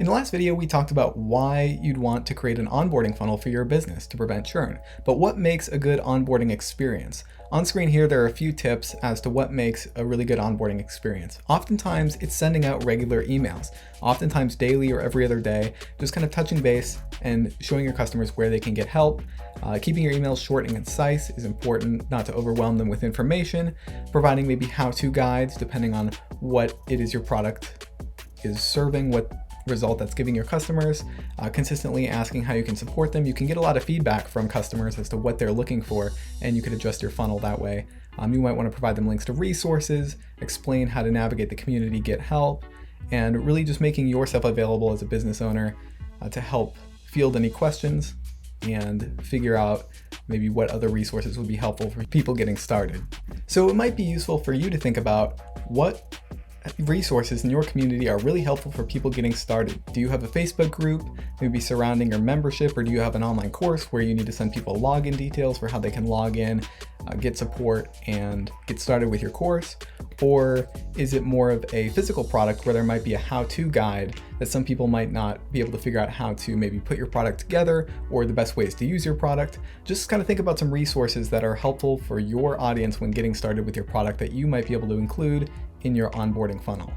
In the last video, we talked about why you'd want to create an onboarding funnel for your business to prevent churn, but what makes a good onboarding experience? On screen here, there are a few tips as to what makes a really good onboarding experience. Oftentimes, it's sending out regular emails, oftentimes daily or every other day, just kind of touching base and showing your customers where they can get help. Keeping your emails short and concise is important, not to overwhelm them with information. Providing maybe how-to guides, depending on what it is your product is serving, what result that's giving your customers, consistently asking how you can support them. You can get a lot of feedback from customers as to what they're looking for, and you could adjust your funnel that way. You might want to provide them links to resources, explain how to navigate the community, get help, and really just making yourself available as a business owner to help field any questions and figure out maybe what other resources would be helpful for people getting started. So it might be useful for you to think about what resources in your community are really helpful for people getting started. Do you have a Facebook group, maybe surrounding your membership, or do you have an online course where you need to send people login details for how they can log in, get support, and get started with your course? Or is it more of a physical product where there might be a how-to guide that some people might not be able to figure out how to maybe put your product together or the best ways to use your product? Just kind of think about some resources that are helpful for your audience when getting started with your product that you might be able to include in your onboarding funnel.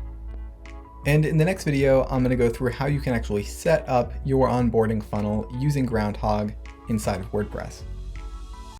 And in the next video, I'm going to go through how you can actually set up your onboarding funnel using Groundhogg inside of WordPress.